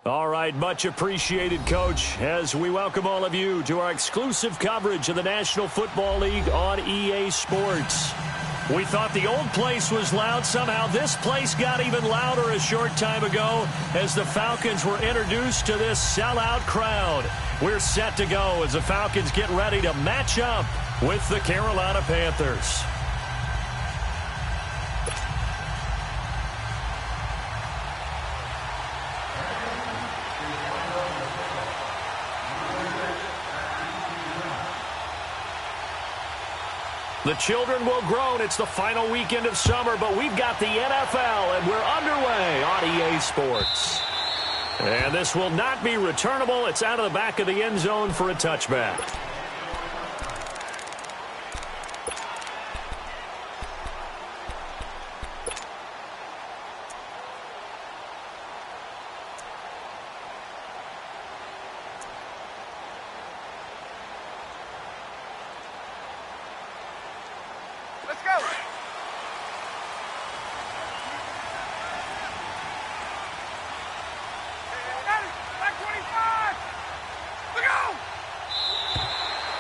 All right, much appreciated, Coach, as we welcome all of you to our exclusive coverage of the National Football League on EA Sports. We thought the old place was loud. Somehow this place got even louder a short time ago as the Falcons were introduced to this sellout crowd. We're set to go as the Falcons get ready to match up with the Carolina Panthers. The children will groan. It's the final weekend of summer, but we've got the NFL, and we're underway on EA Sports. And this will not be returnable. It's out of the back of the end zone for a touchback.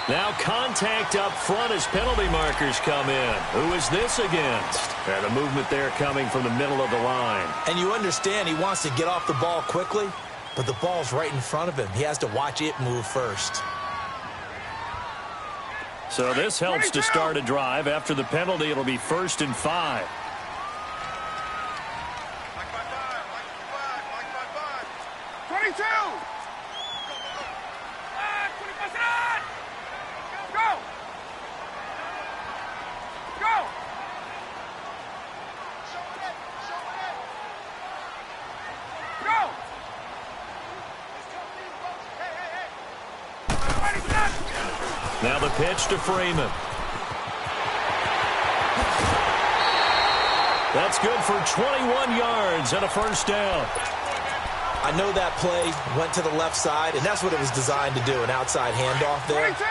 Now contact up front as penalty markers come in. Who is this against? And the movement there coming from the middle of the line. And you understand he wants to get off the ball quickly, but the ball's right in front of him. He has to watch it move first. So this helps to start a drive. After the penalty, it'll be 1st and 5. Now the pitch to Freeman. That's good for 21 yards and a first down. I know that play went to the left side, and that's what it was designed to do, an outside handoff there. 22.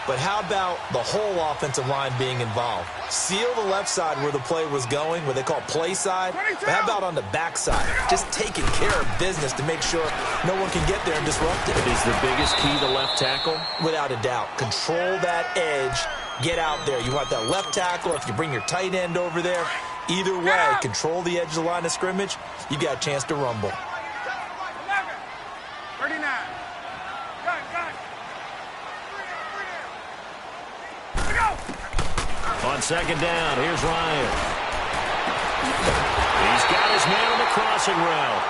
But how about the whole offensive line being involved? Seal the left side where the play was going, what they call play side. 22. But how about on the back side? Just taking care of business to make sure no one can get there and disrupt it. Is the biggest key to left tackle? Without a doubt. Control that edge. Get out there. You want that left tackle. If you bring your tight end over there, either way, control the edge of the line of scrimmage, you got a chance to rumble. 39. On second down, here's Ryan. He's got his man on the crossing route.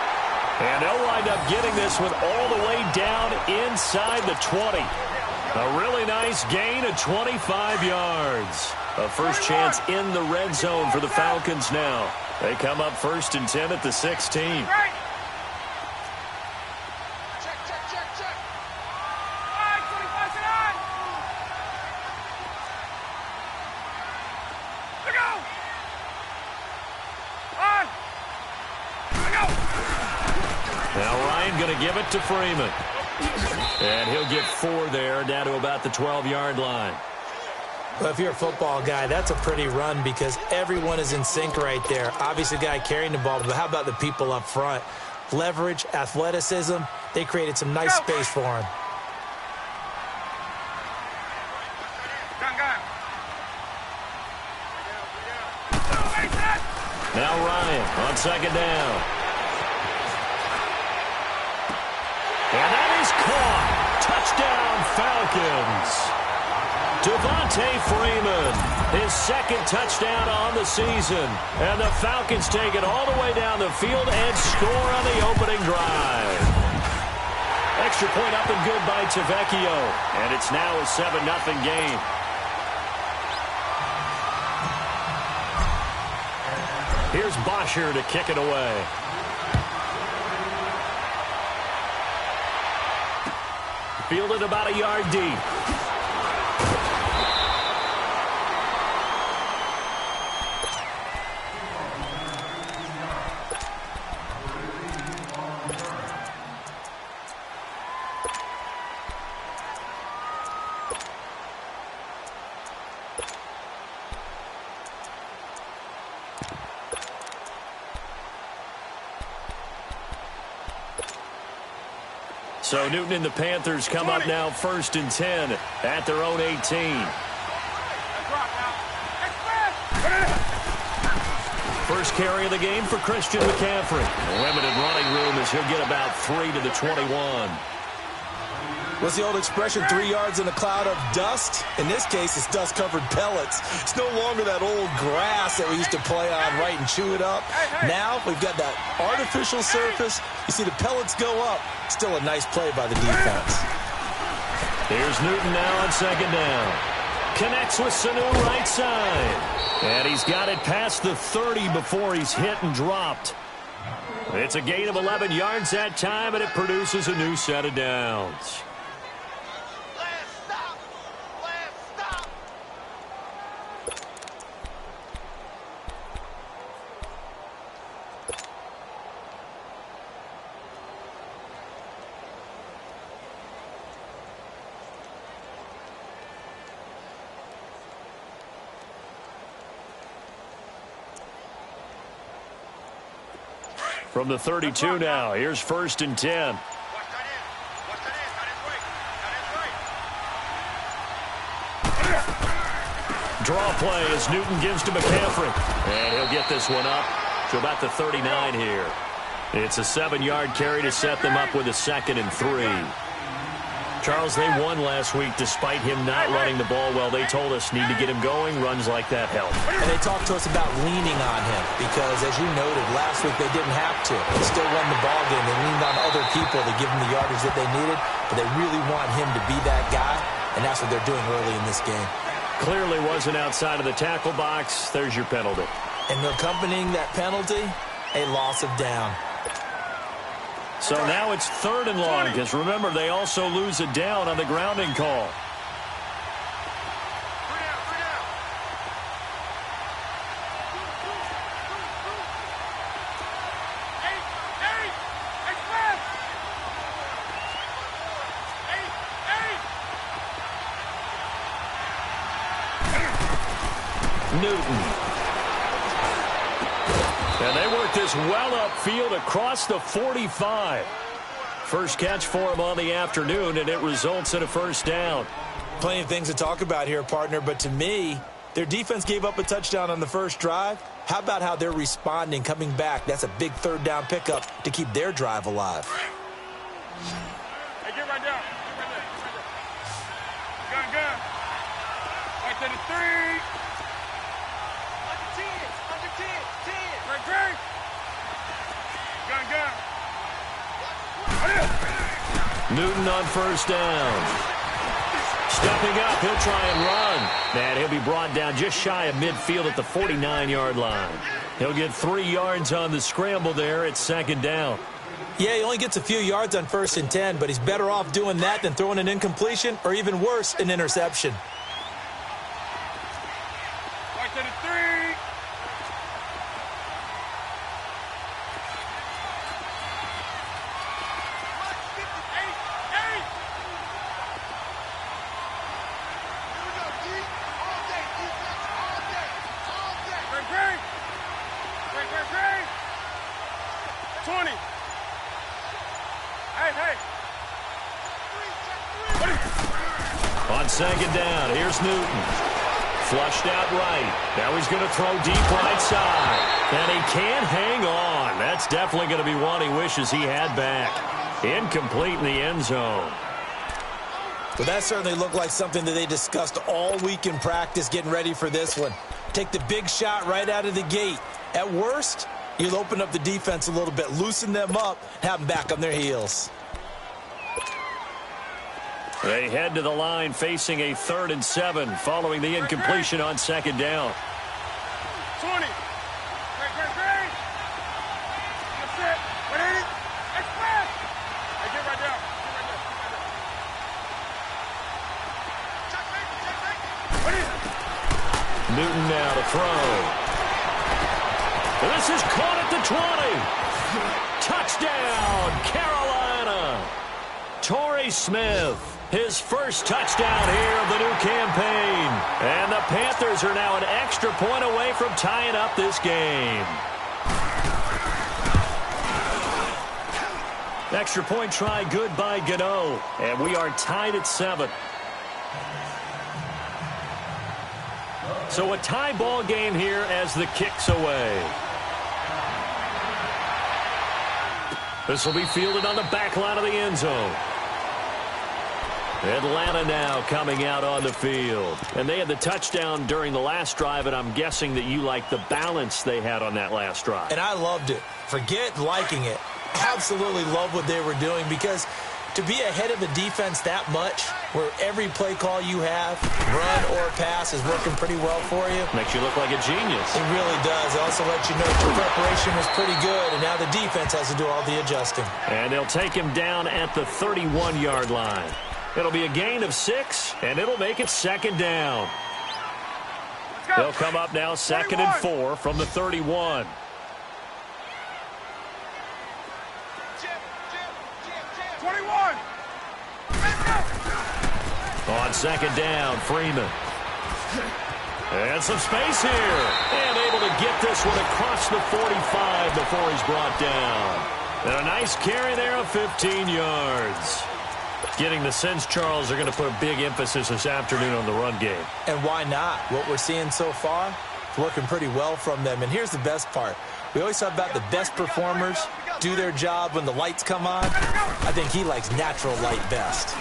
And they'll wind up getting this one all the way down inside the 20. A really nice gain of 25 yards. A first chance in the red zone for the Falcons now. They come up 1st and 10 at the 16. Going to give it to Freeman. And he'll get 4 there, down to about the 12-yard line. Well, if you're a football guy, that's a pretty run because everyone is in sync right there. Obviously, the guy carrying the ball, but how about the people up front? Leverage, athleticism, they created some nice space for him. Now Ryan on second down. And that is caught. Touchdown, Falcons. Devontae Freeman, his second touchdown on the season. And the Falcons take it all the way down the field and score on the opening drive. Extra point up and good by Tavecchio. And it's now a 7-0 game. Here's Bosher to kick it away. Fielded about a yard deep. So Newton and the Panthers come up now 1st and 10 at their own 18. First carry of the game for Christian McCaffrey. Limited running room as he'll get about 3 to the 21. What's the old expression, 3 yards in a cloud of dust? In this case, it's dust-covered pellets. It's no longer that old grass that we used to play on, right, and chew it up. Now we've got that artificial surface. You see the pellets go up. Still a nice play by the defense. Here's Newton now on 2nd down. Connects with Sanu right side. And he's got it past the 30 before he's hit and dropped. It's a gain of 11 yards that time, and it produces a new set of downs. From the 32 now, here's 1st and 10. Draw play as Newton gives to McCaffrey. And he'll get this one up to about the 39 here. It's a 7-yard carry to set them up with a 2nd and 3. Charles, they won last week despite him not running the ball well. They told us need to get him going. Runs like that help. And they talked to us about leaning on him because, as you noted, last week they didn't have to. They still won the ball game. They leaned on other people to give them the yardage that they needed, but they really want him to be that guy, and that's what they're doing early in this game. Clearly wasn't outside of the tackle box. There's your penalty. And accompanying that penalty, a loss of down. So now it's 3rd and long, because remember, they also lose a down on the grounding call. Newton. And they work this well upfield across the 45. First catch for him on the afternoon, and it results in a 1st down. Plenty of things to talk about here, partner, but to me, their defense gave up a touchdown on the first drive. How about how they're responding, coming back? That's a big 3rd down pickup to keep their drive alive. Hey, get right down. Get right there. Gun. Right to the 3. Under 10. Great. Gun. Newton on 1st down. Stepping up, he'll try and run. And he'll be brought down just shy of midfield at the 49-yard line. He'll get 3 yards on the scramble there at 2nd down. Yeah, he only gets a few yards on 1st and 10, but he's better off doing that than throwing an incompletion or even worse, an interception. Right to the 3. Great. 20. Hey. On 2nd down, here's Newton. Flushed out right. Now he's going to throw deep right side. And he can't hang on. That's definitely going to be one he wishes he had back. Incomplete in the end zone. Well, that certainly looked like something that they discussed all week in practice getting ready for this one. Take the big shot right out of the gate. At worst, you'll open up the defense a little bit, loosen them up, have them back on their heels. They head to the line facing a 3rd and 7 following the incompletion on 2nd down. 20. Great. That's it. What is it? Express. Hey, get right down. What is it? Newton now to throw. This is caught at the 20. Touchdown, Carolina. Torrey Smith, his first touchdown here of the new campaign. And the Panthers are now an extra point away from tying up this game. Extra point try good by Gano. And we are tied at 7. So a tie ball game here as the kick's away. This will be fielded on the back line of the end zone. Atlanta now coming out on the field. And they had the touchdown during the last drive, and I'm guessing that you like the balance they had on that last drive. And I loved it. Forget liking it. Absolutely love what they were doing, because to be ahead of the defense that much, where every play call you have, run or pass, is working pretty well for you. Makes you look like a genius. It really does. It also lets you know your preparation was pretty good, and now the defense has to do all the adjusting. And they'll take him down at the 31-yard line. It'll be a gain of 6, and it'll make it 2nd down. They'll come up now 2nd and 4 from the 31. On 2nd down, Freeman. And some space here. And able to get this one across the 45 before he's brought down. And a nice carry there of 15 yards. Getting the sense, Charles, they're going to put a big emphasis this afternoon on the run game. And why not? What we're seeing so far is working pretty well from them. And here's the best part. We always talk about the best performers do their job when the lights come on. I think he likes natural light best.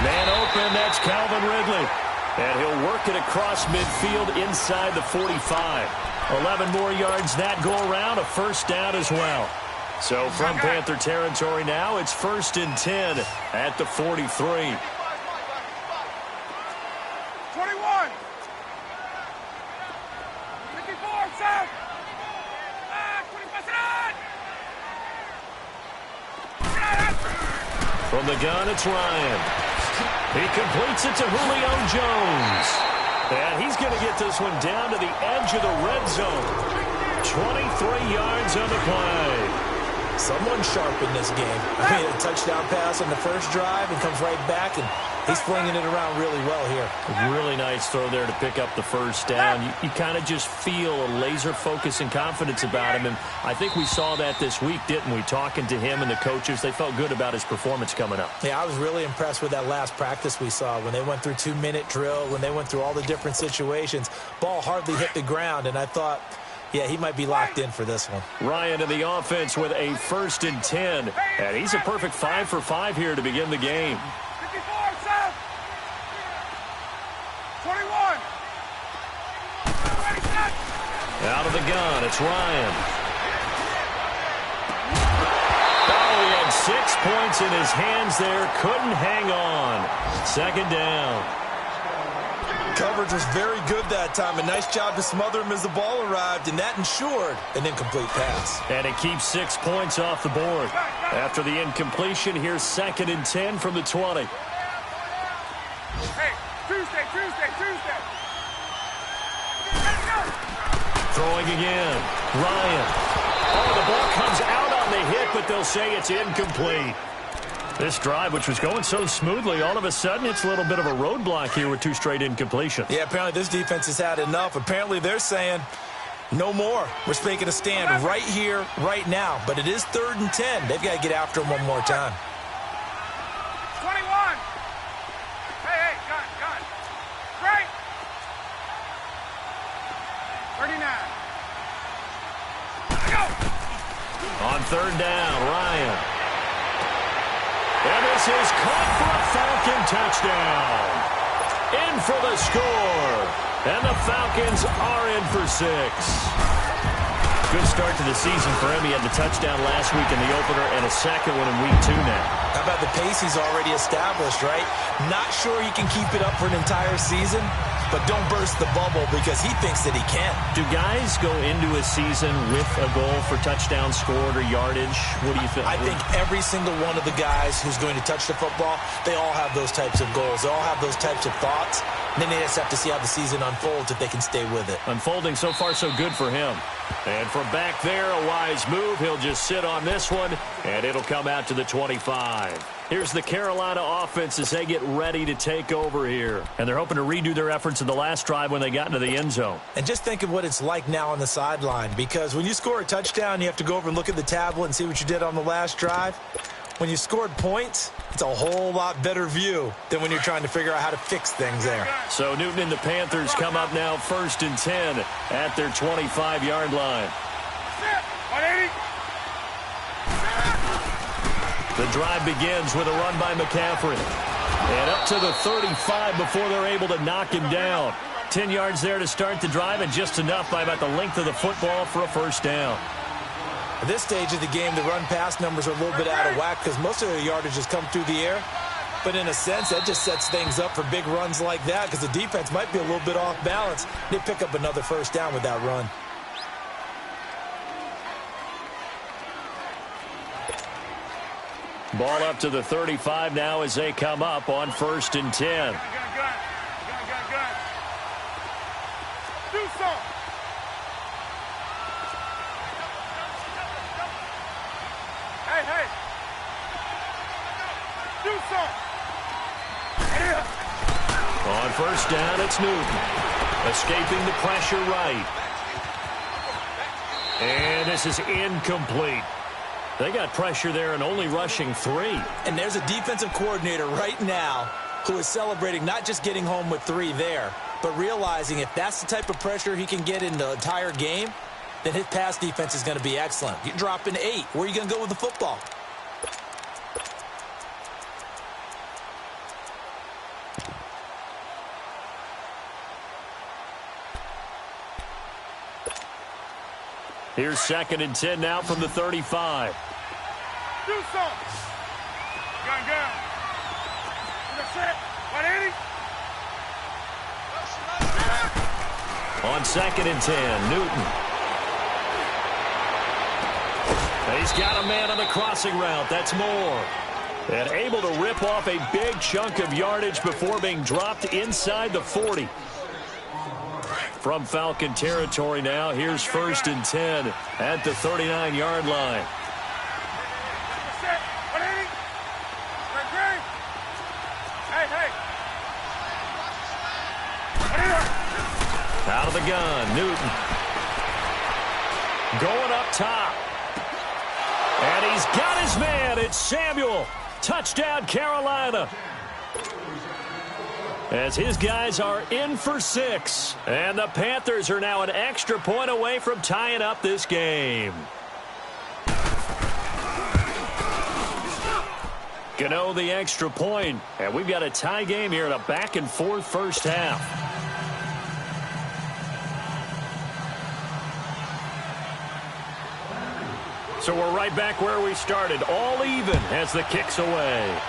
Man open, that's Calvin Ridley. And he'll work it across midfield inside the 45. 11 more yards that go around, a first down as well. So from Panther territory now, it's 1st and 10 at the 43. 21. From the gun, it's Ryan. He completes it to Julio Jones. And he's going to get this one down to the edge of the red zone. 23 yards on the play. Someone sharp in this game. I mean, a touchdown pass on the first drive and comes right back, and he's flinging it around really well here. A really nice throw there to pick up the first down. You kind of just feel a laser focus and confidence about him, and I think we saw that this week, didn't we? Talking to him and the coaches, they felt good about his performance coming up. Yeah, I was really impressed with that last practice we saw when they went through 2-minute drill, when they went through all the different situations. Ball hardly hit the ground, and I thought, yeah, he might be locked in for this one. Ryan in the offense with a 1st and 10. And he's a perfect 5 for 5 here to begin the game. 54, South. 21. Out of the gun, it's Ryan. Oh, he had 6 points in his hands there. Couldn't hang on. 2nd down. Coverage was very good that time. A nice job to smother him as the ball arrived, and that ensured an incomplete pass. And it keeps 6 points off the board. After the incompletion, here's 2nd and 10 from the 20. Hey, Tuesday. Throwing again. Ryan. Oh, the ball comes out on the hit, but they'll say it's incomplete. This drive, which was going so smoothly, all of a sudden it's a little bit of a roadblock here with 2 straight incompletions. Yeah, apparently this defense has had enough. Apparently they're saying no more. We're making a stand right here, right now. But it is 3rd and 10. They've got to get after him one more time. 21. Hey, gun. Great. 39. Go. On 3rd down, Ryan. And this is caught for a Falcon touchdown. In for the score. And the Falcons are in for 6. Good start to the season for him. He had the touchdown last week in the opener and a second one in week 2 now. How about the pace he's already established, right? Not sure he can keep it up for an entire season, but don't burst the bubble because he thinks that he can. Do guys go into a season with a goal for touchdown scored or yardage? What do you think? I think every single one of the guys who's going to touch the football, they all have those types of goals. They all have those types of thoughts. Then they just have to see how the season unfolds if they can stay with it. Unfolding so far so good for him. And from back there, a wise move. He'll just sit on this one, and it'll come out to the 25. Here's the Carolina offense as they get ready to take over here. And they're hoping to redo their efforts in the last drive when they got into the end zone. And just think of what it's like now on the sideline, because when you score a touchdown, you have to go over and look at the tablet and see what you did on the last drive. When you scored points, it's a whole lot better view than when you're trying to figure out how to fix things there. So Newton and the Panthers come up now 1st and 10 at their 25-yard line. The drive begins with a run by McCaffrey. And up to the 35 before they're able to knock him down. 10 yards there to start the drive, and just enough by about the length of the football for a first down. At this stage of the game, the run-pass numbers are a little bit out of whack because most of the yardage has come through the air. But in a sense, that just sets things up for big runs like that because the defense might be a little bit off balance. They pick up another first down with that run. Ball up to the 35 now as they come up on 1st and 10. Gun. Do something. Hey. Do something. On 1st down, it's Newton. Escaping the pressure right. And this is incomplete. They got pressure there and only rushing 3. And there's a defensive coordinator right now who is celebrating not just getting home with 3 there, but realizing if that's the type of pressure he can get in the entire game, then his pass defense is going to be excellent. You're dropping 8. Where are you going to go with the football? Here's 2nd and 10 now from the 35. Do something. Gun. That's it. 180. On 2nd and 10, Newton. He's got a man on the crossing route. That's Moore. And able to rip off a big chunk of yardage before being dropped inside the 40. From Falcon territory now, here's 1st and 10 at the 39-yard line. Out of the gun, Newton. Going up top. And he's got his man. It's Samuel. Touchdown, Carolina. As his guys are in for 6. And the Panthers are now an extra point away from tying up this game. Gano the extra point. And we've got a tie game here in a back-and-forth first half. So we're right back where we started. All even as the kick's away.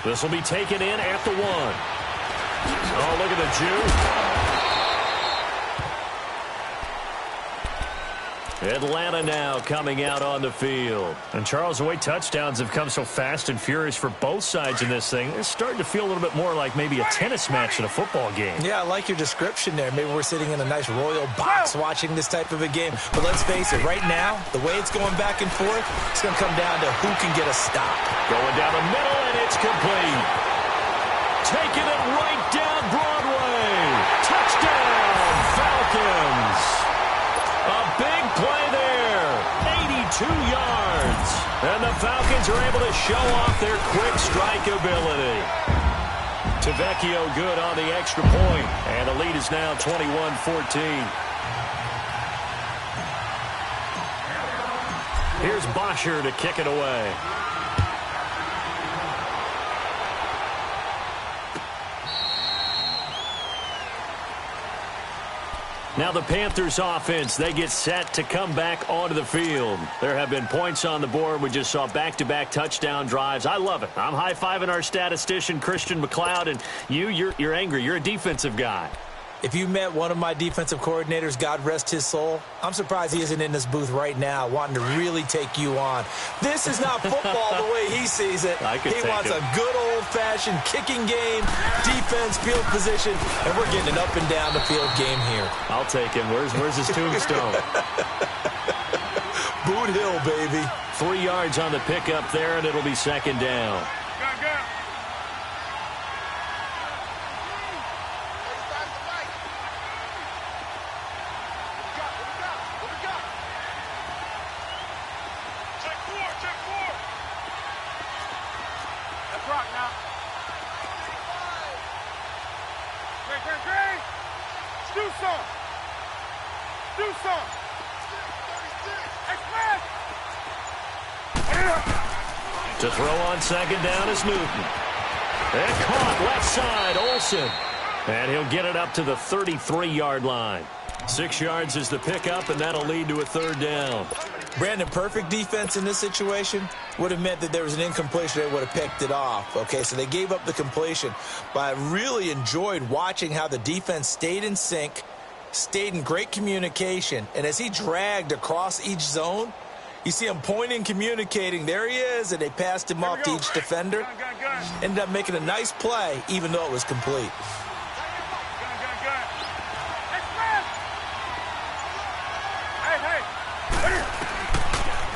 This will be taken in at the 1. Oh, look at the Jew. Atlanta now coming out on the field. And Charles, the way touchdowns have come so fast and furious for both sides in this thing, it's starting to feel a little bit more like maybe a tennis match in a football game. Yeah, I like your description there. Maybe we're sitting in a nice royal box watching this type of a game. But let's face it, right now, the way it's going back and forth, it's going to come down to who can get a stop. Going down the middle, and it's complete. Taking it right down Broadway. Touchdown, Falcons. A big play there, 82 yards. And the Falcons are able to show off their quick strike ability. Tavecchio good on the extra point, and the lead is now 21-14. Here's Bosher to kick it away. Now the Panthers offense, they get set to come back onto the field. There have been points on the board. We just saw back-to-back touchdown drives. I love it. I'm high-fiving our statistician, Christian McLeod, and you're angry. You're a defensive guy. If you met one of my defensive coordinators, God rest his soul, I'm surprised he isn't in this booth right now wanting to really take you on. This is not football the way he sees it. He wants a good old-fashioned kicking game, defense, field position, and we're getting an up and down the field game here. I'll take him. Where's his tombstone? Boot Hill, baby. 3 yards on the pickup there, and it'll be second down. To throw on second down is Newton. And caught left side, Olsen. And he'll get it up to the 33-yard line. 6 yards is the pickup, and that'll lead to a third down. Brandon, perfect defense in this situation would have meant that there was an incompletion. They would have picked it off. Okay, so they gave up the completion. But I really enjoyed watching how the defense stayed in sync, stayed in great communication. And as he dragged across each zone, you see him pointing, communicating. There he is, and they passed him off to each defender. Ended up making a nice play, even though it was complete.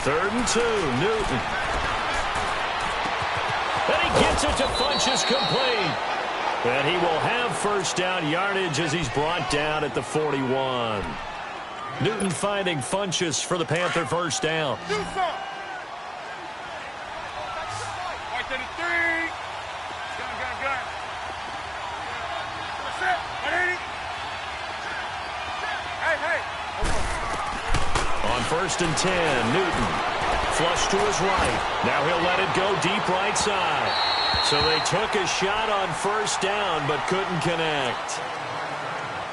Third and 2, Newton. And he gets it to Funchess, complete. And he will have first down yardage as he's brought down at the 41. Newton finding Funchess for the Panther first down. Do some. Right to the 3. Gun. That's it. 180. Hey. On first and 10, Newton. Flush to his right. Now he'll let it go deep right side. So they took a shot on first down but couldn't connect.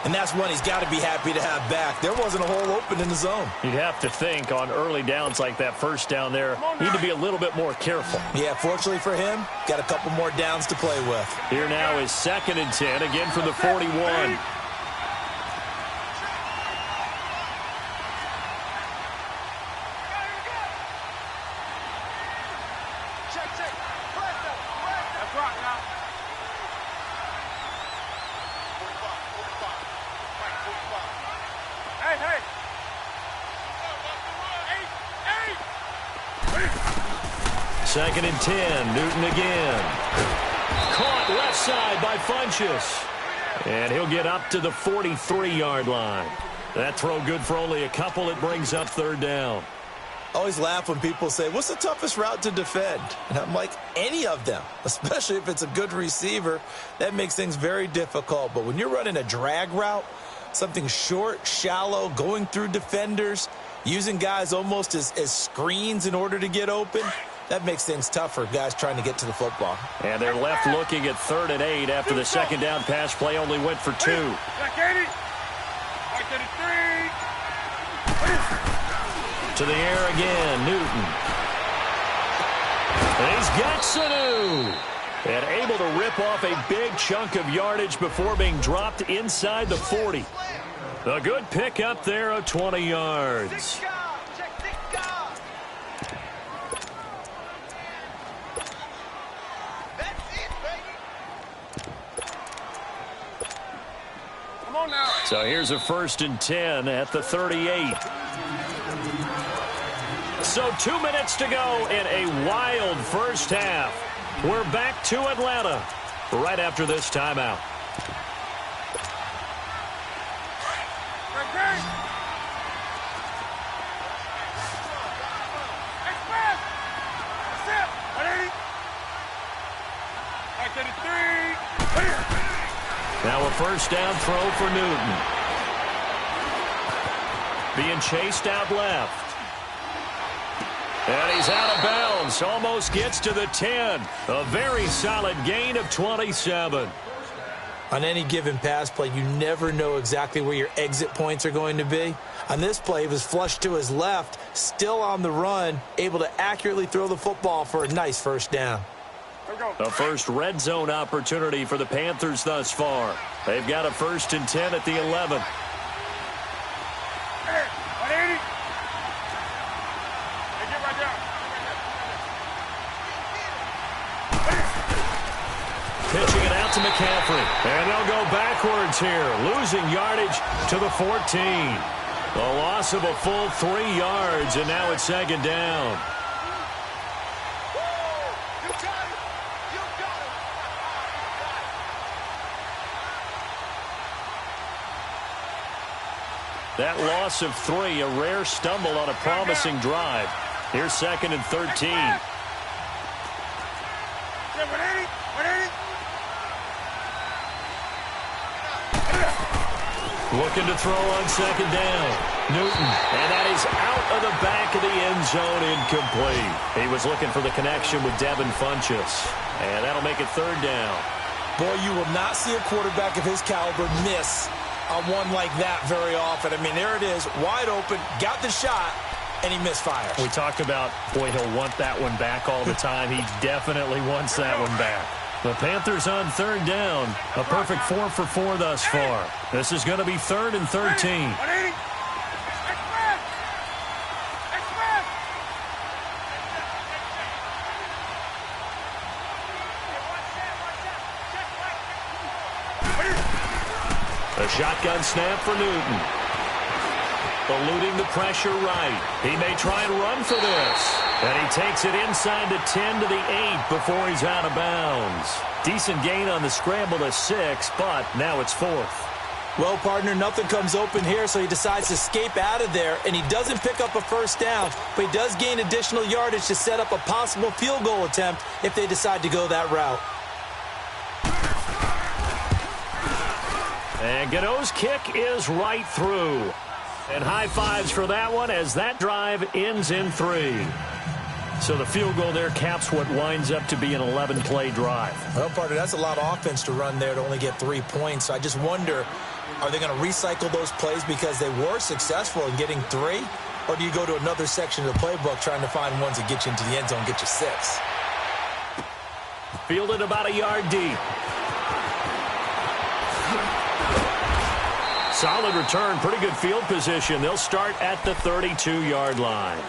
And that's one he's got to be happy to have back. There wasn't a hole open in the zone. You'd have to think on early downs like that first down there, need to be a little bit more careful. Yeah, fortunately for him, got a couple more downs to play with. Here now is second and 10, again from the 41. Second and 10, Newton again. Caught left side by Funchess. And he'll get up to the 43-yard line. That throw good for only a couple. It brings up third down. I always laugh when people say, what's the toughest route to defend? And I'm like, any of them, especially if it's a good receiver. That makes things very difficult. But when you're running a drag route, something short, shallow, going through defenders, using guys almost as screens in order to get open, that makes things tough for guys trying to get to the football. And they're left looking at 3rd and 8 after the second down pass play only went for 2. To the air again, Newton. And he's got Sanu. And able to rip off a big chunk of yardage before being dropped inside the 40. A good pickup there of 20 yards. So here's a 1st and 10 at the 38. So 2 minutes to go in a wild first half. We're back to Atlanta right after this timeout. Now a first down throw for Newton. Being chased out left. And he's out of bounds. Almost gets to the 10. A very solid gain of 27. On any given pass play, you never know exactly where your exit points are going to be. On this play, he was flushed to his left, still on the run, able to accurately throw the football for a nice first down. A first red zone opportunity for the Panthers thus far. They've got a 1st and 10 at the 11. Pitching it out to McCaffrey. And they'll go backwards here, losing yardage to the 14. A loss of a full 3 yards, and now it's 2nd down. That loss of 3, a rare stumble on a promising drive. Here's 2nd and 13. Looking to throw on 2nd down. Newton, and that is out of the back of the end zone, incomplete. He was looking for the connection with Devin Funchess, and that'll make it 3rd down. Boy, you will not see a quarterback of his caliber miss on one like that very often. I mean, there it is, wide open, got the shot, and he misfires. We talked about, boy, he'll want that one back all the time. He definitely wants that one back. The Panthers on 3rd down. A perfect 4 for 4 thus far. This is going to be 3rd and 13. A shotgun snap for Newton. Eluding the pressure right. He may try and run for this. And he takes it inside the 10 to the 8 before he's out of bounds. Decent gain on the scramble to 6, but now it's 4th. Well, partner, nothing comes open here, so he decides to escape out of there, and he doesn't pick up a 1st down, but he does gain additional yardage to set up a possible field goal attempt if they decide to go that route. And Gano's kick is right through. And high fives for that one as that drive ends in 3. So the field goal there caps what winds up to be an 11-play drive. Well, partner, that's a lot of offense to run there to only get 3 points. So I just wonder, are they going to recycle those plays because they were successful in getting 3? Or do you go to another section of the playbook trying to find ones that get you into the end zone, get you 6? Fielded about a yard deep. Solid return, pretty good field position. They'll start at the 32-yard line.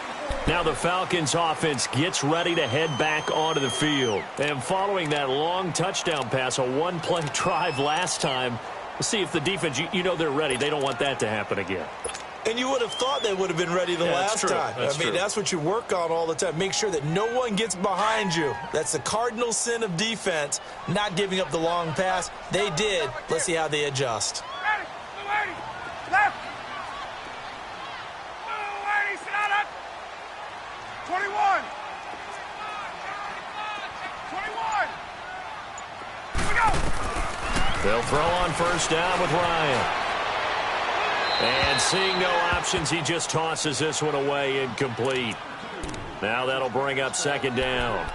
Now the Falcons offense gets ready to head back onto the field. And following that long touchdown pass, a 1-play drive last time, we'll see if the defense, you know they're ready. They don't want that to happen again. And you would have thought they would have been ready the last time. I mean, that's what you work on all the time. Make sure that no one gets behind you. That's the cardinal sin of defense, not giving up the long pass. They did. Let's see how they adjust. Left. 21. 21. Here we go. They'll throw on 1st down with Ryan. And seeing no options, he just tosses this one away, incomplete. Now that'll bring up 2nd down.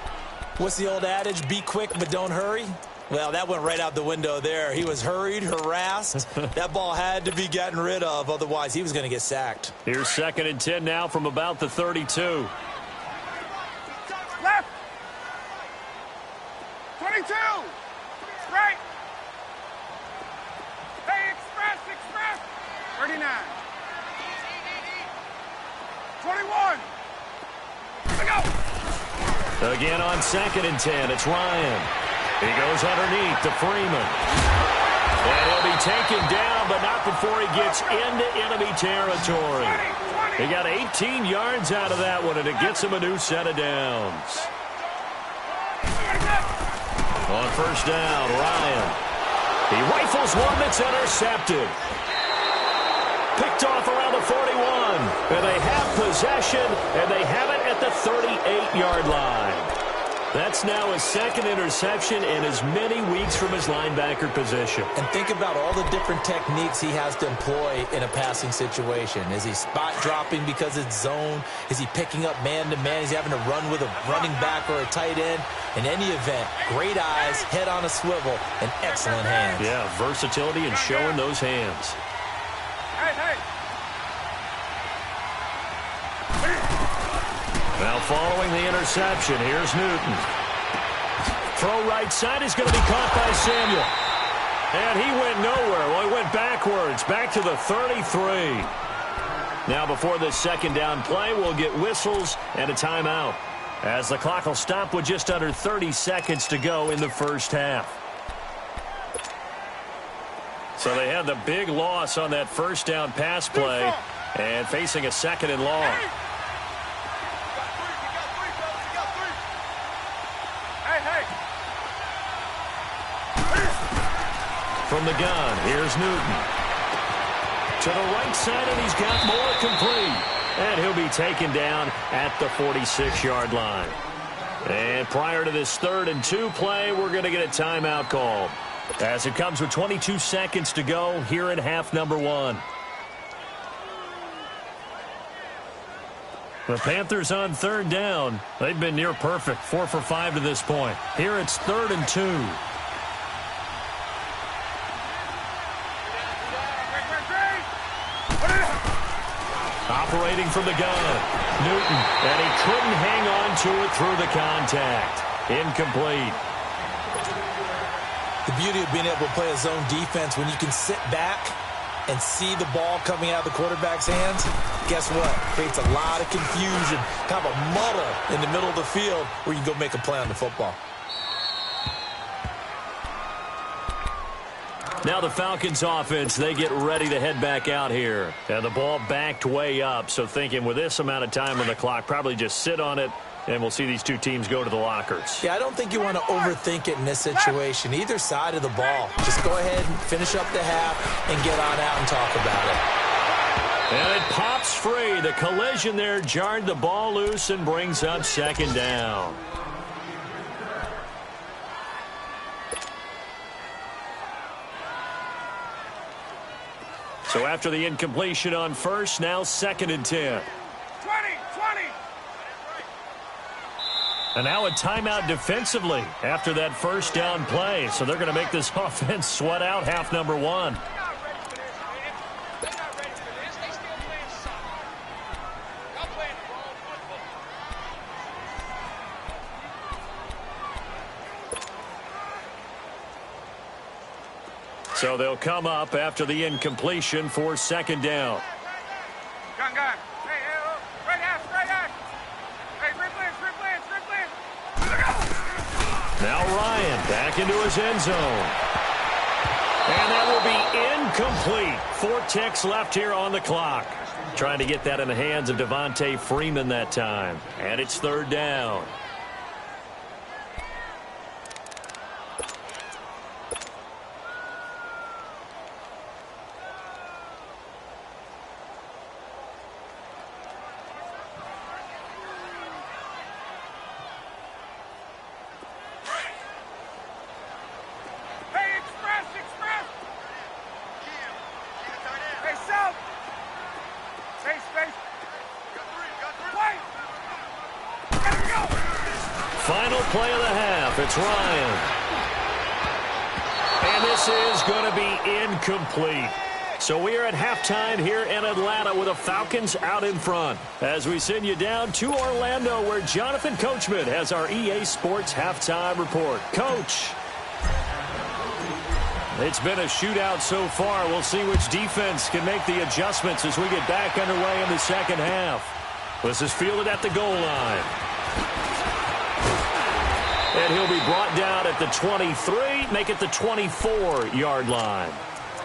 What's the old adage? Be quick, but don't hurry. Well, that went right out the window there. He was hurried, harassed. That ball had to be gotten rid of, otherwise he was going to get sacked. Here's 2nd and 10 now from about the 32. Left. 22. Right. Hey, express. 39. 21. Here we go. Again on 2nd and 10, it's Ryan. He goes underneath to Freeman. And he'll be taken down, but not before he gets into enemy territory. He got 18 yards out of that one, and it gets him a new set of downs. On 1st down, Ryan. He rifles one that's intercepted. Picked off around the 41. And they have possession, and they have it at the 38-yard line. That's now his 2nd interception in as many weeks from his linebacker position. And think about all the different techniques he has to employ in a passing situation. Is he spot dropping because it's zone? Is he picking up man-to-man? Is he having to run with a running back or a tight end? In any event, great eyes, head on a swivel, and excellent hands. Yeah, versatility and showing those hands. Hey. Now following the interception, here's Newton. Throw right side is going to be caught by Samuel. And he went nowhere. Well, he went backwards, back to the 33. Now before this second down play, we'll get whistles and a timeout, as the clock will stop with just under 30 seconds to go in the first half. So they had the big loss on that first down pass play and facing a second and long. From the gun, here's Newton. To the right side, and he's got more complete. And he'll be taken down at the 46-yard line. And prior to this 3rd and 2 play, we're going to get a timeout called, as it comes with 22 seconds to go here in half number 1. The Panthers on 3rd down. They've been near perfect, 4 for 5 to this point. Here it's 3rd and 2. Operating from the gun, Newton, and he couldn't hang on to it through the contact. Incomplete. The beauty of being able to play a zone defense, when you can sit back and see the ball coming out of the quarterback's hands, guess what? Creates a lot of confusion, kind of a muddle in the middle of the field where you can go make a play on the football. Now the Falcons offense, they get ready to head back out here. And the ball backed way up, so thinking with this amount of time on the clock, probably just sit on it, and we'll see these two teams go to the lockers. Yeah, I don't think you want to overthink it in this situation. Either side of the ball. Just go ahead and finish up the half and get on out and talk about it. And it pops free. The collision there jarred the ball loose and brings up second down. So after the incompletion on first, now 2nd and 10. 20. And now a timeout defensively after that first down play. So they're going to make this offense sweat out half number 1. So they'll come up after the incompletion for 2nd down. Gun. Hey, straight ass. Hey, straight blitz. Now Ryan back into his end zone. And that will be incomplete. 4 ticks left here on the clock. Trying to get that in the hands of Devontae Freeman that time. And it's 3rd down. Final play of the half. It's Ryan. And this is going to be incomplete. So we are at halftime here in Atlanta with the Falcons out in front, as we send you down to Orlando, where Jonathan Coachman has our EA Sports halftime report. Coach. It's been a shootout so far. We'll see which defense can make the adjustments as we get back underway in the second half. This is fielded at the goal line. And he'll be brought down at the 23, make it the 24-yard line.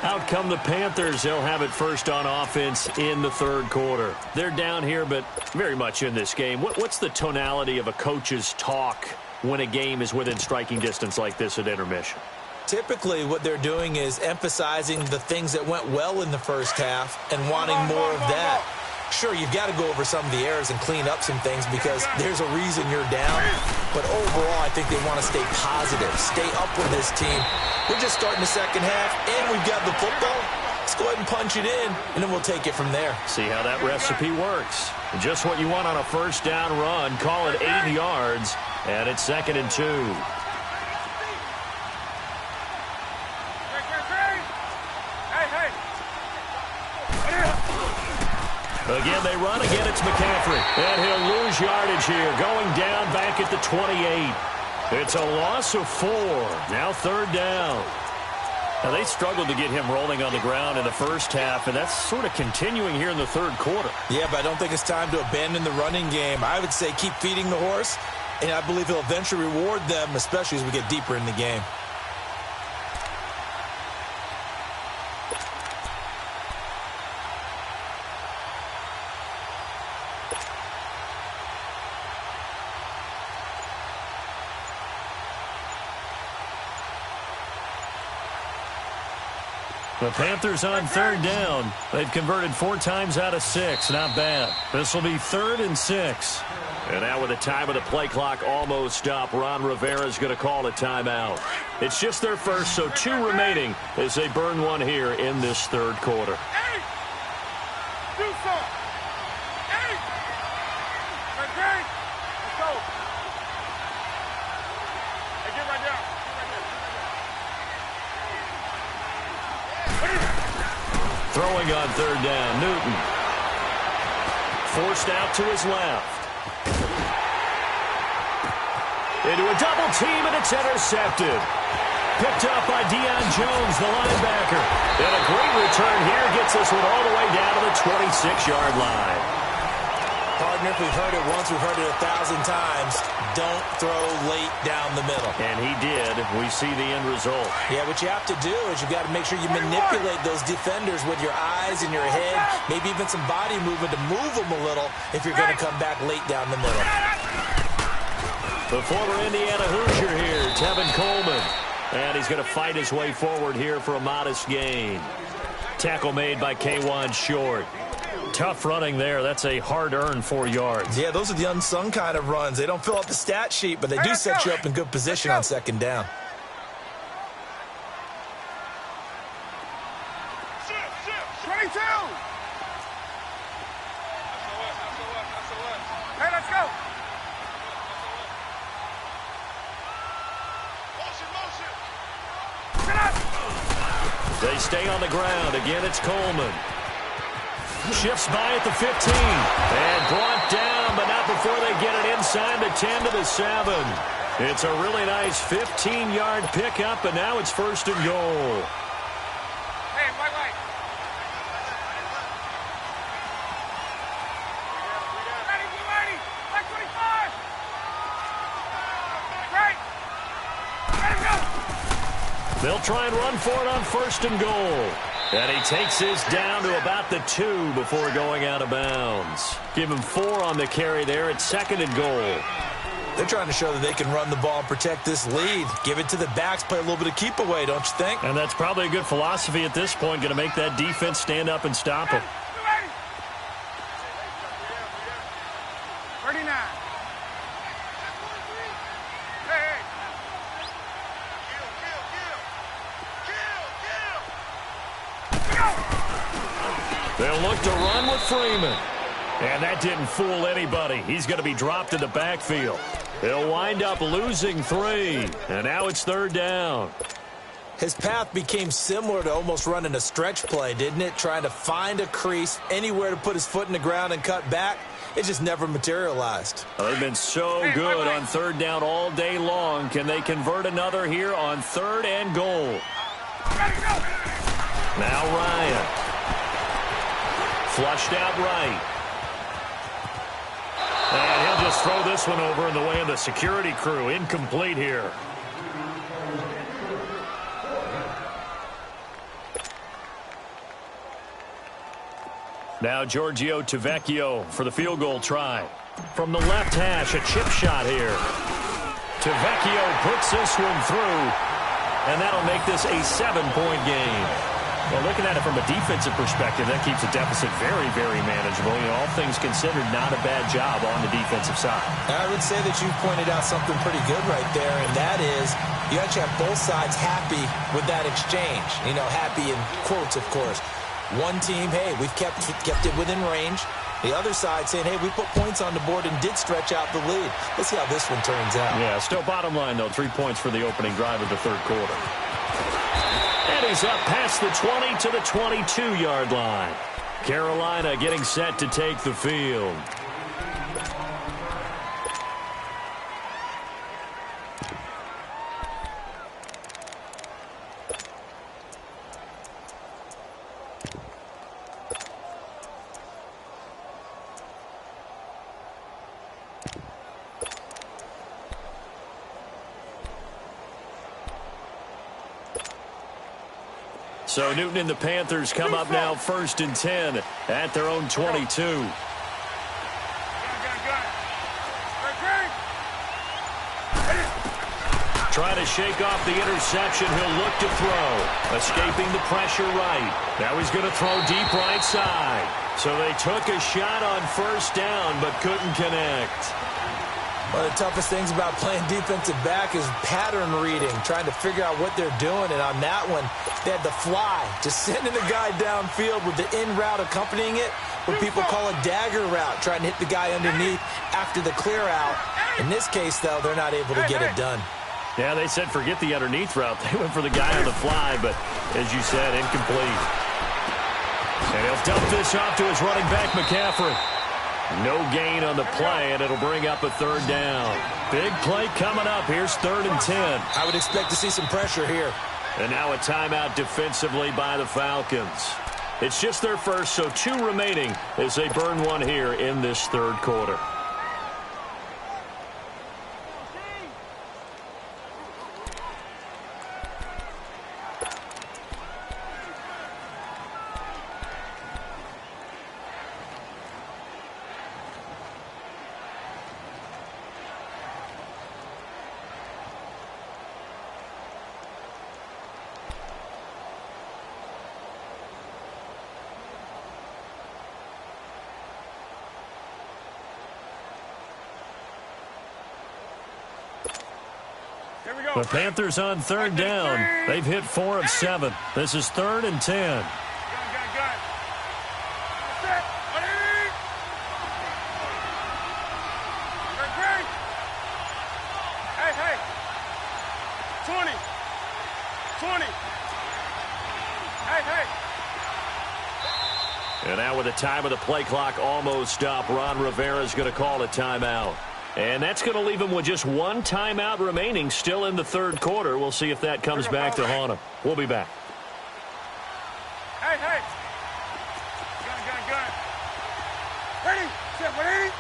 Out come the Panthers. They'll have it first on offense in the 3rd quarter. They're down here, but very much in this game. What's the tonality of a coach's talk when a game is within striking distance like this at intermission? Typically, what they're doing is emphasizing the things that went well in the first half and wanting more of that. Sure, you've got to go over some of the errors and clean up some things because there's a reason you're down. But overall, I think they want to stay positive, stay up with this team. We're just starting the second half, and we've got the football. Let's go ahead and punch it in, and then we'll take it from there. See how that recipe works. Just what you want on a first down run. Call it 8 yards, and it's 2nd and 2. Again, they run. Again, it's McCaffrey. And he'll lose yardage here. Going down back at the 28. It's a loss of 4. Now third down. Now, they struggled to get him rolling on the ground in the first half, and that's sort of continuing here in the third quarter. Yeah, but I don't think it's time to abandon the running game. I would say keep feeding the horse, and I believe he'll eventually reward them, especially as we get deeper in the game. The Panthers on third down. They've converted 4 times out of 6. Not bad. This will be 3rd and 6. And now with the time of the play clock almost up, Ron Rivera is going to call a timeout. It's just their first, so 2 remaining as they burn one here in this third quarter. Hey! Do something! Hey! Okay? Let's go. Hey, get right down. Throwing on third down, Newton. Forced out to his left. Into a double team, and it's intercepted. Picked up by Deion Jones, the linebacker. And a great return here gets this one all the way down to the 26-yard line. Partner, if we've heard it once, we've heard it 1,000 times. Don't throw late down the middle. And he did. We see the end result. Yeah, what you have to do is you've got to make sure you manipulate those defenders with your eyes and your head, maybe even some body movement to move them a little if you're going to come back late down the middle. The former Indiana Hoosier here, Tevin Coleman. And he's going to fight his way forward here for a modest gain. Tackle made by K'Wan Short. Tough running there. That's a hard-earned 4 yards. Yeah, those are the unsung kind of runs. They don't fill out the stat sheet, but they do set you up in good position on second down. Shift. 22! Hey, let's go! Motion! Get up! They stay on the ground. Again, it's Coleman. Shifts by at the 15. And brought down, but not before they get it inside the 10 to the 7. It's a really nice 15-yard pickup, and now it's 1st and goal. Hey, white. Ready, like 25. Right. Ready, go. They'll try and run for it on 1st and goal. And he takes this down to about the 2 before going out of bounds. Give him 4 on the carry there. It's 2nd and goal. They're trying to show that they can run the ball and protect this lead. Give it to the backs, play a little bit of keep away, don't you think? And that's probably a good philosophy at this point. Going to make that defense stand up and stop him. 39. Hey. They'll look to run with Freeman. And that didn't fool anybody. He's going to be dropped in the backfield. They'll wind up losing 3. And now it's 3rd down. His path became similar to almost running a stretch play, didn't it? Trying to find a crease, anywhere to put his foot in the ground and cut back. It just never materialized. Well, they've been so good on 3rd down all day long. Can they convert another here on 3rd and goal? Now Ryan. Flushed out right. And he'll just throw this one over in the way of the security crew. Incomplete here. Now Giorgio Tavecchio for the field goal try. From the left hash, a chip shot here. Tavecchio puts this one through, and that'll make this a 7-point game. Well, looking at it from a defensive perspective, that keeps the deficit very, very manageable. You know, all things considered, not a bad job on the defensive side. I would say that you pointed out something pretty good right there, and that is you actually have both sides happy with that exchange. You know, happy in quotes, of course. One team, hey, we've kept it within range. The other side saying, hey, we put points on the board and did stretch out the lead. Let's see how this one turns out. Yeah, still bottom line, though, 3 points for the opening drive of the third quarter. And he's up past the 20 to the 22-yard line. Carolina getting set to take the field. So Newton and the Panthers come up now 1st and 10 at their own 22. Trying to shake off the interception. He'll look to throw. Escaping the pressure right. Now he's going to throw deep right side. So they took a shot on 1st down but couldn't connect. One of the toughest things about playing defensive back is pattern reading, trying to figure out what they're doing. And on that one, they had the fly, just sending the guy downfield with the in route accompanying it, what people call a dagger route, trying to hit the guy underneath after the clear out. In this case, though, they're not able to get it done. Yeah, they said forget the underneath route. They went for the guy on the fly, but as you said, incomplete. And he'll dump this off to his running back, McCaffrey. No gain on the play, and it'll bring up a 3rd down. Big play coming up. Here's 3rd and 10. I would expect to see some pressure here. And now a timeout defensively by the Falcons. It's just their first, so 2 remaining as they burn one here in this 3rd quarter. The Panthers on 3rd down. They've hit 4 of 7. This is 3rd and 10. Hey. 20. Hey. And now with the time of the play clock almost up, Ron Rivera's going to call a timeout. And that's going to leave him with just 1 timeout remaining still in the 3rd quarter. We'll see if that comes back to haunt him. We'll be back. Hey. Gun. Ready? Set, ready?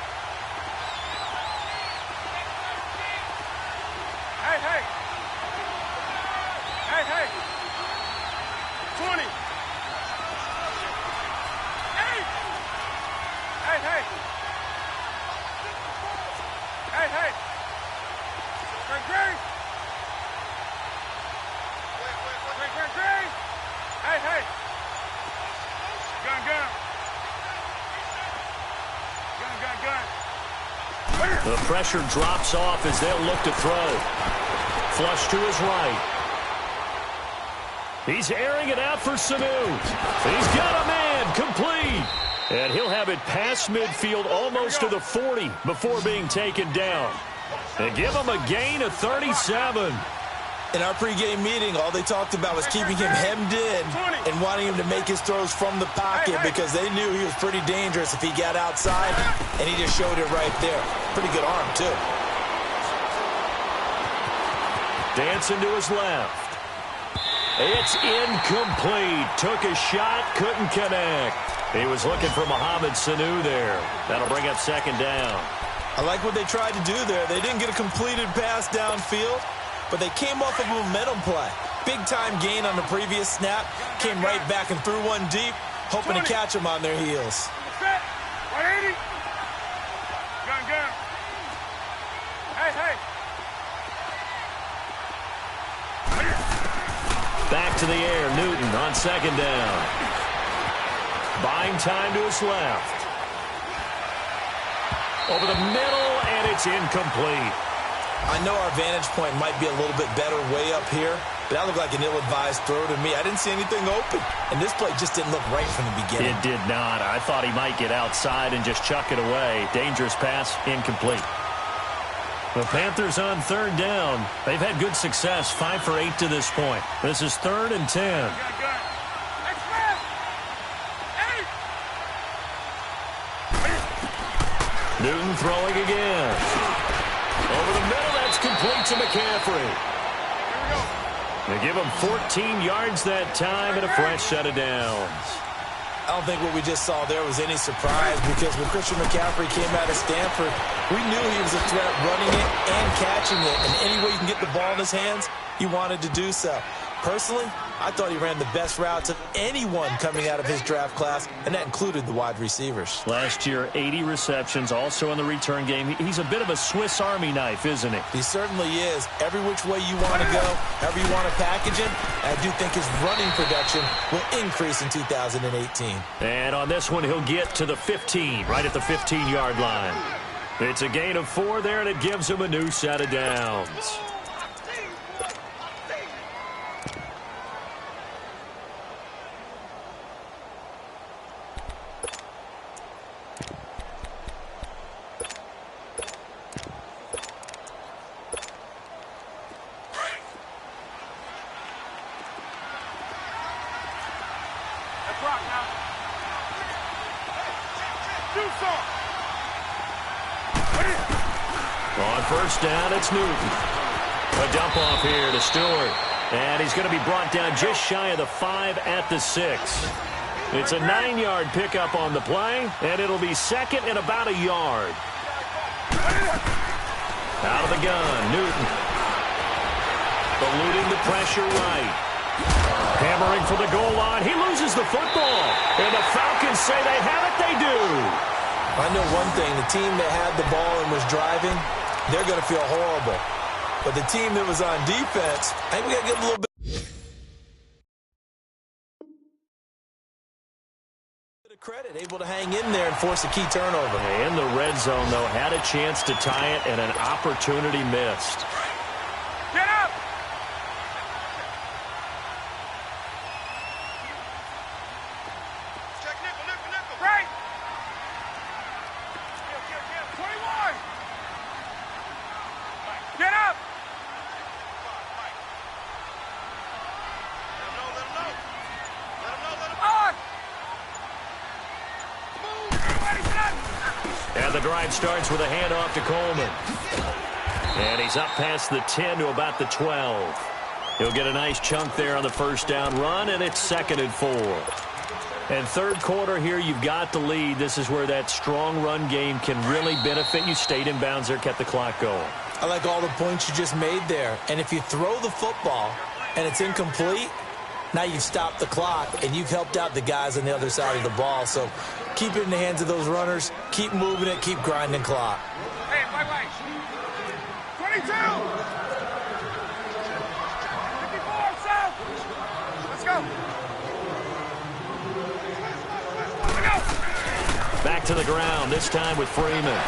Hey. 20. Hey. Great. Hey. Gun. The pressure drops off as they'll look to throw. Flush to his right. He's airing it out for Sanu. He's got a man complete. And he'll have it past midfield almost to the 40 before being taken down. And give him a gain of 37. In our pregame meeting, all they talked about was keeping him hemmed in and wanting him to make his throws from the pocket because they knew he was pretty dangerous if he got outside, and he just showed it right there. Pretty good arm, too. Dancing to his left. It's incomplete. Took a shot, couldn't connect. He was looking for Mohamed Sanu there. That'll bring up 2nd down. I like what they tried to do there. They didn't get a completed pass downfield, but they came off of a momentum play. Big-time gain on the previous snap. Came right back and threw one deep, hoping to catch them on their heels. 180. Gun. Hey. Back to the air, Newton on 2nd down. Buying time to his left. Over the middle, and it's incomplete. I know our vantage point might be a little bit better way up here, but that looked like an ill-advised throw to me. I didn't see anything open, and this play just didn't look right from the beginning. It did not. I thought he might get outside and just chuck it away. Dangerous pass, incomplete. The Panthers on 3rd down. They've had good success, 5 for 8 to this point. This is 3rd and 10. Newton throwing again. Over the middle, that's complete to McCaffrey. They give him 14 yards that time and a fresh set of downs. I don't think what we just saw there was any surprise because when Christian McCaffrey came out of Stanford, we knew he was a threat running it and catching it. And any way you can get the ball in his hands, he wanted to do so. Personally, I thought he ran the best routes of anyone coming out of his draft class, and that included the wide receivers. Last year, 80 receptions, also in the return game. He's a bit of a Swiss Army knife, isn't he? He certainly is. Every which way you want to go, however you want to package him, I do think his running production will increase in 2018. And on this one, he'll get to the 15, right at the 15-yard line. It's a gain of 4 there, and it gives him a new set of downs. On first down, it's Newton. A dump off here to Stewart. And he's going to be brought down just shy of the 5 at the 6. It's a 9-yard pickup on the play, and it'll be second and about a yard. Out of the gun, Newton. Eluding the pressure right. Hammering for the goal line. He loses the football. And the Falcons say they have it. They do. I know one thing. The team that had the ball and was driving, they're going to feel horrible. But the team that was on defense, I think we got to get a little bit of credit, able to hang in there and force a key turnover. In the red zone, though, had a chance to tie it and an opportunity missed. Get up! Check nickel. Right! 21! Get up! Let him know. On! And the drive starts with a handoff to Coleman. And he's up past the 10 to about the 12. He'll get a nice chunk there on the first down run, and it's 2nd and 4. And third quarter here, you've got the lead. This is where that strong run game can really benefit you. Stayed in bounds there, kept the clock going. I like all the points you just made there. And if you throw the football and it's incomplete, now you've stopped the clock and you've helped out the guys on the other side of the ball. So keep it in the hands of those runners. Keep moving it. Keep grinding clock. Hey, wait. 22! 54, south! Let's go! Back to the ground, this time with Freeman.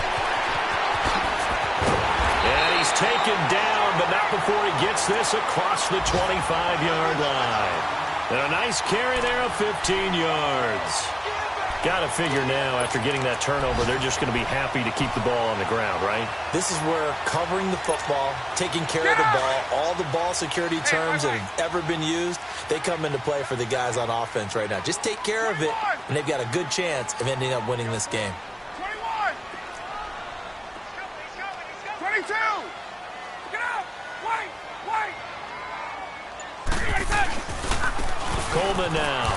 And he's taken down, but not before he gets this across the 25-yard line. And a nice carry there of 15 yards. Got to figure now, after getting that turnover, they're just going to be happy to keep the ball on the ground, right? This is where covering the football, taking care of the ball, all the ball security terms that have ever been used, they come into play for the guys on offense right now. Just take care of it, and they've got a good chance of ending up winning this game. 21! 22! Get out! Wait! Coleman now.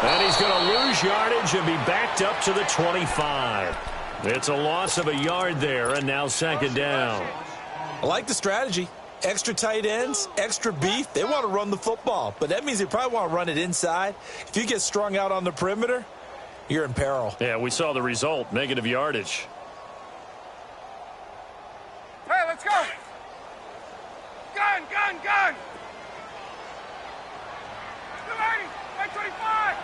And he's going to lose yardage and be backed up to the 25. It's a loss of a yard there, and now 2nd down. I like the strategy. Extra tight ends, extra beef. They want to run the football, but that means they probably want to run it inside. If you get strung out on the perimeter, you're in peril. Yeah, we saw the result, negative yardage. Hey, let's go! Gun! 280! 25!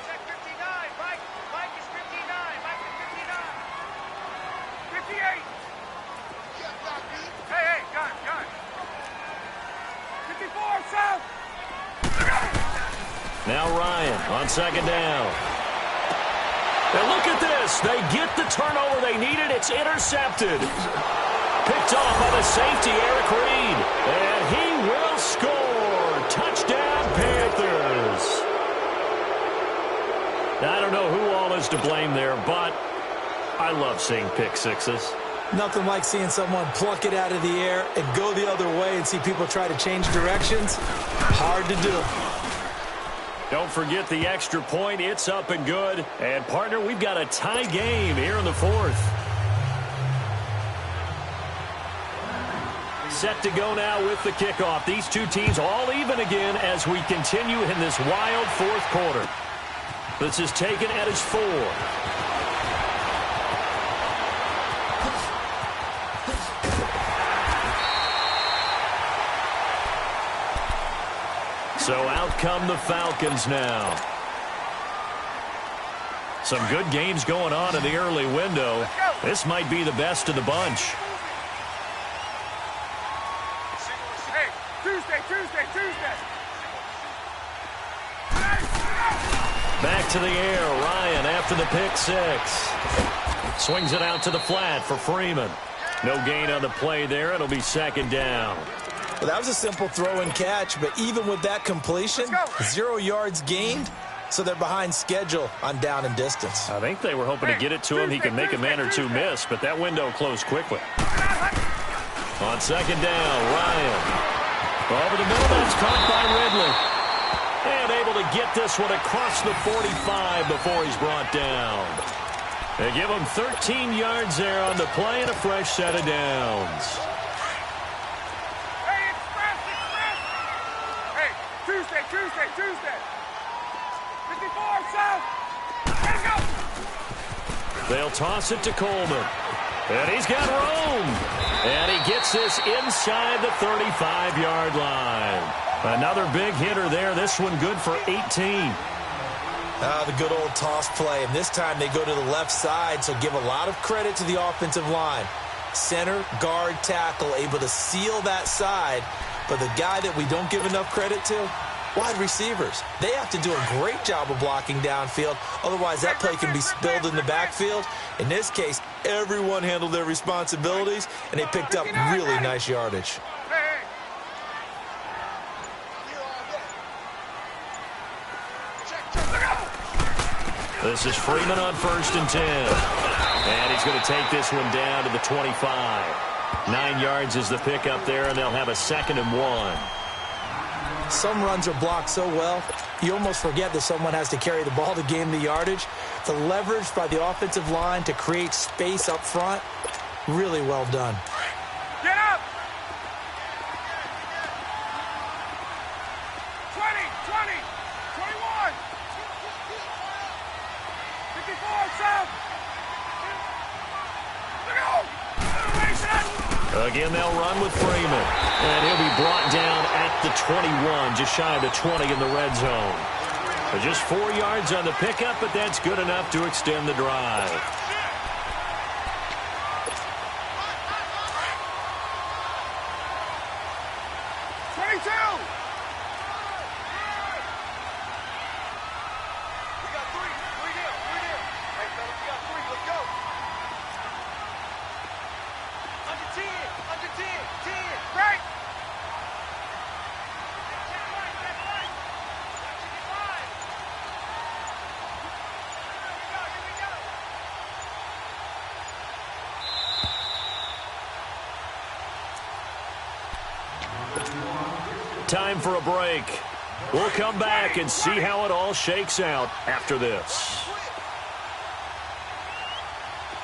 Check 59. Mike is 59. Mike is 59. 58. Hey, gun. 54, south. Now Ryan on 2nd down. And look at this. They get the turnover they needed. It's intercepted. Picked off by the safety, Eric Reed. And he will score. Touchdown, Panthers. I don't know who all is to blame there, but I love seeing pick sixes. Nothing like seeing someone pluck it out of the air and go the other way and see people try to change directions. Hard to do. Don't forget the extra point. It's up and good. And, partner, we've got a tie game here in the 4th. set to go now with the kickoff. These two teams all even again as we continue in this wild fourth quarter. This is taken at his 4. So out come the Falcons now. Some good games going on in the early window. This might be the best of the bunch. Hey, Tuesday. Back to the air, Ryan after the pick 6. Swings it out to the flat for Freeman. No gain on the play there. It'll be second down. Well, that was a simple throw and catch, but even with that completion, 0 yards gained, so they're behind schedule on down and distance. I think they were hoping to get it to him. He can make a man or two miss, but that window closed quickly. On second down, Ryan. Over the middle, that's caught by Ridley. And able to get this one across the 45 before he's brought down. They give him 13 yards there on the play and a fresh set of downs. Hey, express. Hey, Tuesday. 54, south. Let's go. They'll toss it to Coleman. And he's got room. And he gets this inside the 35-yard line. Another big hitter there. This one good for 18. The good old toss play. And this time they go to the left side, so give a lot of credit to the offensive line. Center, guard, tackle, able to seal that side. But the guy that we don't give enough credit to, wide receivers. They have to do a great job of blocking downfield. Otherwise, that play can be spilled in the backfield. In this case, everyone handled their responsibilities, and they picked up really nice yardage. This is Freeman on 1st and 10. And he's going to take this one down to the 25. 9 yards is the pickup there, and they'll have a 2nd and 1. Some runs are blocked so well, you almost forget that someone has to carry the ball to gain the yardage. The leverage by the offensive line to create space up front, really well done. Get up! 20, 21. 54, south. Again, they'll run with Freeman. And he'll be brought down at the 21, just shy of the 20 in the red zone. But just 4 yards on the pickup, but that's good enough to extend the drive. Time for a break. We'll come back and see how it all shakes out after this.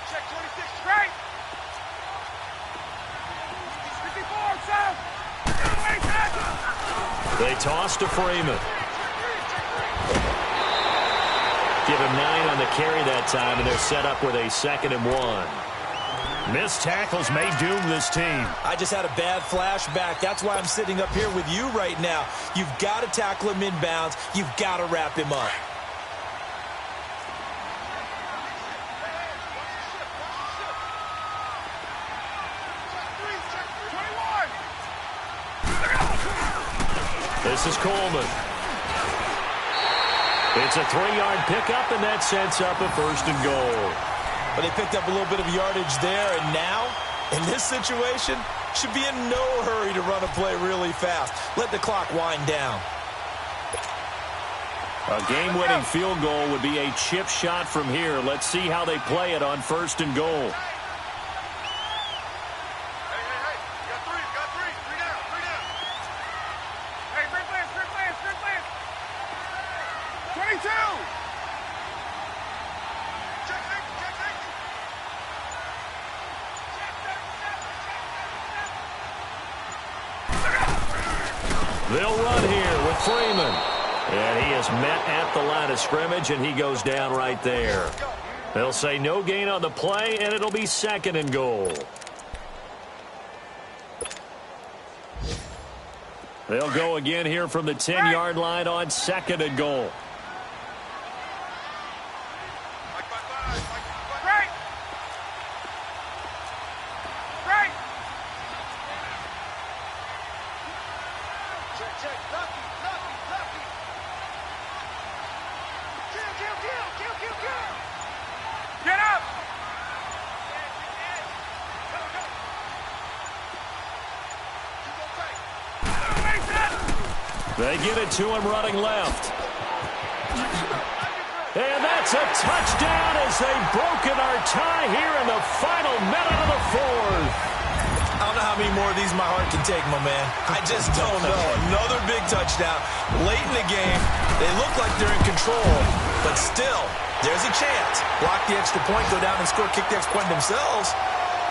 Check 26, right. 54, south. They toss to Freeman. Give him 9 on the carry that time, and they're set up with a 2nd and 1. Missed tackles may doom this team. I just had a bad flashback. That's why I'm sitting up here with you right now. You've got to tackle him inbounds. You've got to wrap him up. This is Coleman. It's a 3-yard pickup, and that sets up a 1st and goal. But they picked up a little bit of yardage there, and now, in this situation, should be in no hurry to run a play really fast. Let the clock wind down. A game-winning field goal would be a chip shot from here. Let's see how they play it on 1st and goal. They'll run here with Freeman. And he is met at the line of scrimmage, and he goes down right there. They'll say no gain on the play, and it'll be 2nd and goal. They'll go again here from the 10-yard line on 2nd and goal. They get it to him running left. And that's a touchdown as they've broken our tie here in the final minute of the 4th. I don't know how many more of these my heart can take, my man. I just don't know. Another big touchdown. Late in the game, they look like they're in control, but still, there's a chance. Block the extra point, go down and score, kick the extra point themselves.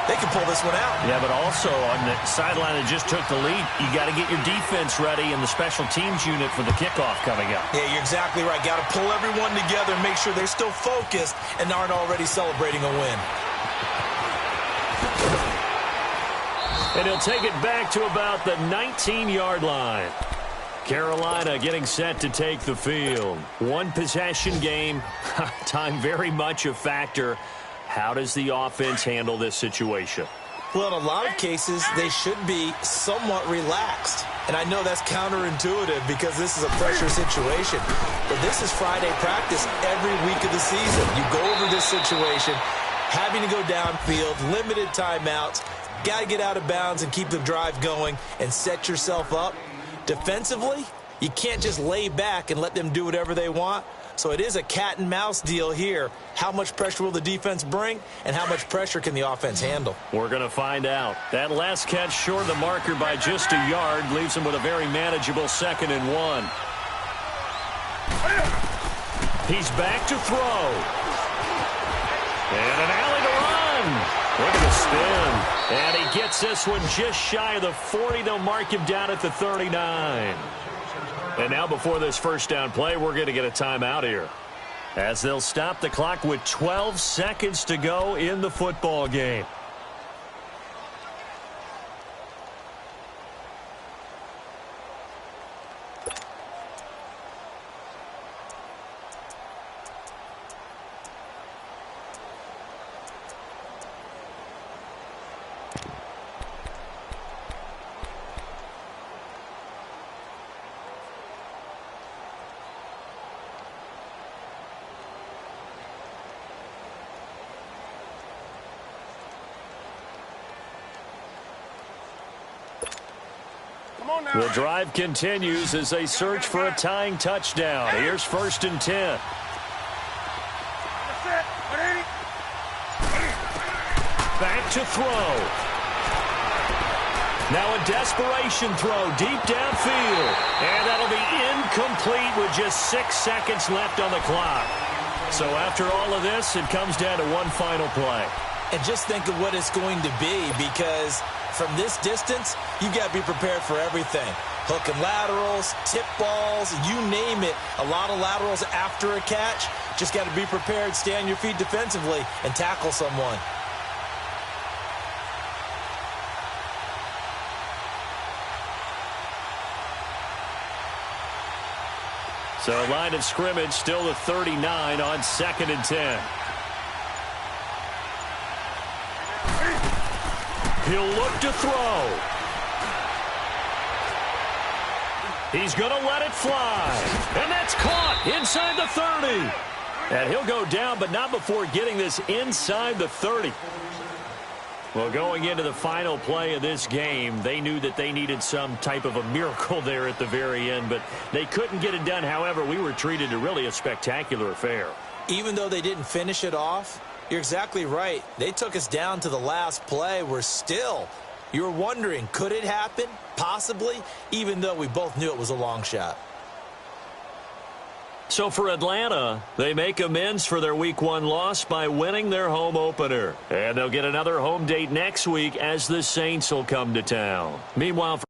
They can pull this one out. Yeah, but also on the sideline that just took the lead, you got to get your defense ready and the special teams unit for the kickoff coming up. Yeah, you're exactly right. Got to pull everyone together and make sure they're still focused and aren't already celebrating a win. And he'll take it back to about the 19-yard line. Carolina getting set to take the field. One possession game. Time very much a factor. How does the offense handle this situation? Well, in a lot of cases, they should be somewhat relaxed. And I know that's counterintuitive because this is a pressure situation. But this is Friday practice every week of the season. You go over this situation, having to go downfield, limited timeouts, got to get out of bounds and keep the drive going and set yourself up. Defensively, you can't just lay back and let them do whatever they want. So it is a cat-and-mouse deal here. How much pressure will the defense bring, and how much pressure can the offense handle? We're going to find out. That last catch short of the marker by just a yard leaves him with a very manageable 2nd and 1. He's back to throw. And an alley to run. Look at the spin. And he gets this one just shy of the 40. They'll mark him down at the 39. And now before this first down play, we're going to get a timeout here, as they'll stop the clock with 12 seconds to go in the football game. The drive continues as they search for a tying touchdown. Here's 1st and 10. Back to throw. Now a desperation throw deep downfield. And that'll be incomplete with just 6 seconds left on the clock. So after all of this, it comes down to one final play. And just think of what it's going to be, because from this distance, you've got to be prepared for everything. Hook and laterals, tip balls, you name it. A lot of laterals after a catch. Just got to be prepared, stay on your feet defensively, and tackle someone. So line of scrimmage still the 39 on 2nd and 10. He'll look to throw. He's going to let it fly. And that's caught inside the 30. And he'll go down, but not before getting this inside the 30. Well, going into the final play of this game, they knew that they needed some type of a miracle there at the very end, but they couldn't get it done. However, we were treated to really a spectacular affair. Even though they didn't finish it off, you're exactly right. They took us down to the last play. We're still, you were wondering, could it happen? Possibly, even though we both knew it was a long shot. So for Atlanta, they make amends for their Week 1 loss by winning their home opener. And they'll get another home date next week as the Saints will come to town. Meanwhile,